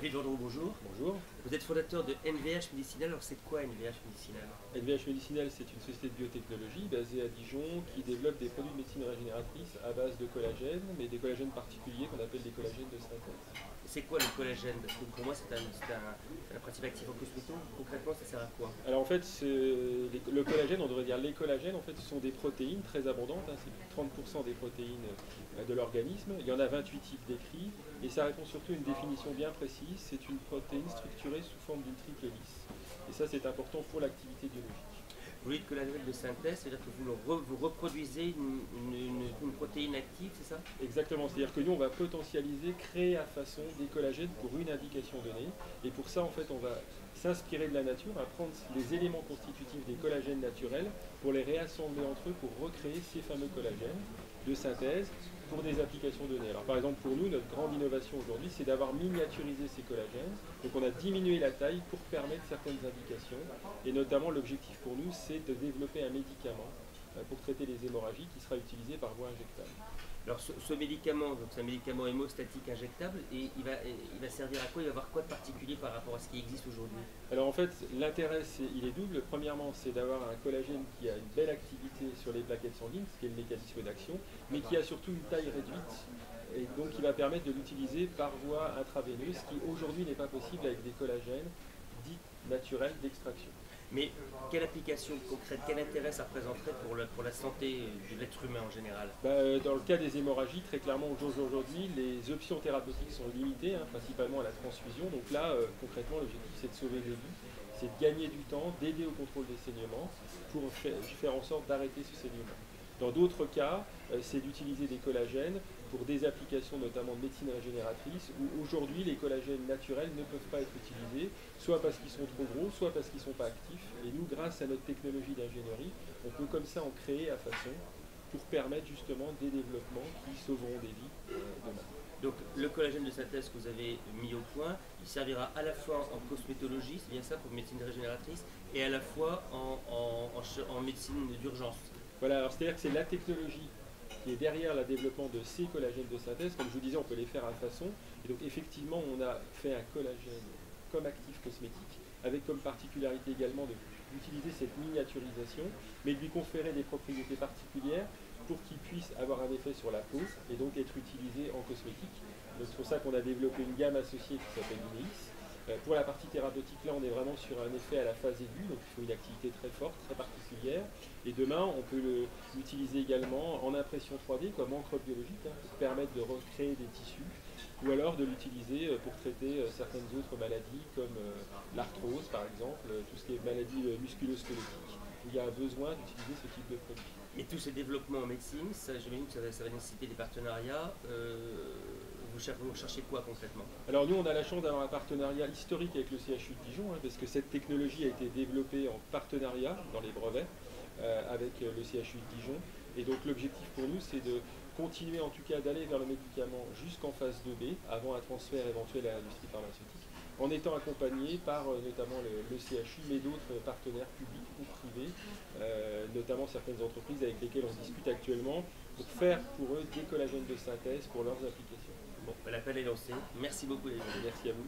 David Gendreau, bonjour. Bonjour. Vous êtes fondateur de NVH Medicinal. Alors c'est quoi NVH Medicinal? NVH Medicinal, c'est une société de biotechnologie basée à Dijon qui développe des produits de médecine régénératrice à base de collagène, mais des collagènes particuliers qu'on appelle des collagènes de synthèse. C'est quoi le collagène? Parce que pour moi c'est un principe actif en cosméto. Concrètement ça sert à quoi? Alors en fait, le collagène, on devrait dire les collagènes, en fait, ce sont des protéines très abondantes, hein, c'est plus de 30% des protéines de l'organisme. Il y en a 28 types décrits et ça répond surtout à une définition bien précise. C'est une protéine structurée sous forme d'une triple hélice. Et ça, c'est important pour l'activité biologique. Vous dites collagène de synthèse, c'est-à-dire que vous reproduisez une protéine active, c'est ça? Exactement, c'est-à-dire que nous, on va potentialiser, créer à façon des collagènes pour une indication donnée. Et pour ça, en fait, on va s'inspirer de la nature, à prendre les éléments constitutifs des collagènes naturels pour les réassembler entre eux pour recréer ces fameux collagènes de synthèse pour des applications données. Alors par exemple pour nous, notre grande innovation aujourd'hui, c'est d'avoir miniaturisé ces collagènes. Donc on a diminué la taille pour permettre certaines indications. Et notamment l'objectif pour nous, c'est de développer un médicament pour traiter les hémorragies qui sera utilisé par voie injectable. Alors ce médicament, donc c'est un médicament hémostatique injectable, et il va servir à quoi? Il va avoir quoi de particulier par rapport à ce qui existe aujourd'hui? Alors en fait, l'intérêt, il est double. Premièrement, c'est d'avoir un collagène qui a une belle activité sur les plaquettes sanguines, ce qui est le mécanisme d'action, mais qui a surtout une taille réduite, et donc qui va permettre de l'utiliser par voie intraveineuse, ce qui aujourd'hui n'est pas possible avec des collagènes dits naturels d'extraction. Mais quelle application concrète, quel intérêt ça représenterait pour la santé de l'être humain en général? Dans le cas des hémorragies, très clairement aujourd'hui, les options thérapeutiques sont limitées, hein, principalement à la transfusion. Donc là, concrètement, l'objectif c'est de sauver des vies, c'est de gagner du temps, d'aider au contrôle des saignements pour faire en sorte d'arrêter ce saignement. Dans d'autres cas, c'est d'utiliser des collagènes pour des applications notamment de médecine régénératrice où aujourd'hui les collagènes naturels ne peuvent pas être utilisés, soit parce qu'ils sont trop gros, soit parce qu'ils ne sont pas actifs. Et nous, grâce à notre technologie d'ingénierie, on peut comme ça en créer à façon pour permettre justement des développements qui sauveront des vies demain. Donc le collagène de synthèse que vous avez mis au point, il servira à la fois en cosmétologie, c'est bien ça, pour médecine régénératrice, et à la fois en médecine d'urgence. Voilà, alors c'est-à-dire que c'est la technologie qui est derrière le développement de ces collagènes de synthèse. Comme je vous disais, on peut les faire à façon. Et donc effectivement, on a fait un collagène comme actif cosmétique, avec comme particularité également d'utiliser cette miniaturisation, mais de lui conférer des propriétés particulières pour qu'il puisse avoir un effet sur la peau et donc être utilisé en cosmétique. Donc c'est pour ça qu'on a développé une gamme associée qui s'appelle Ineis. Pour la partie thérapeutique, là, on est vraiment sur un effet à la phase aiguë, donc il faut une activité très forte, très particulière. Et demain, on peut l'utiliser également en impression 3D comme encre biologique, hein, pour permettre de recréer des tissus, ou alors de l'utiliser pour traiter certaines autres maladies comme l'arthrose, par exemple, tout ce qui est maladie musculo-squelettique, où il y a un besoin d'utiliser ce type de produit. Et tous ces développements en médecine, j'imagine que ça va nécessiter des partenariats. Vous cherchez quoi concrètement? Alors nous, on a la chance d'avoir un partenariat historique avec le CHU de Dijon, hein, parce que cette technologie a été développée en partenariat dans les brevets avec le CHU de Dijon. Et donc l'objectif pour nous, c'est de continuer en tout cas d'aller vers le médicament jusqu'en phase 2B, avant un transfert éventuel à l'industrie pharmaceutique, en étant accompagné par notamment le CHU, mais d'autres partenaires publics ou privés, notamment certaines entreprises avec lesquelles on discute actuellement, pour faire pour eux des collagènes de synthèse pour leurs applications. Bon, l'appel est lancé. Merci beaucoup, David. Merci à vous.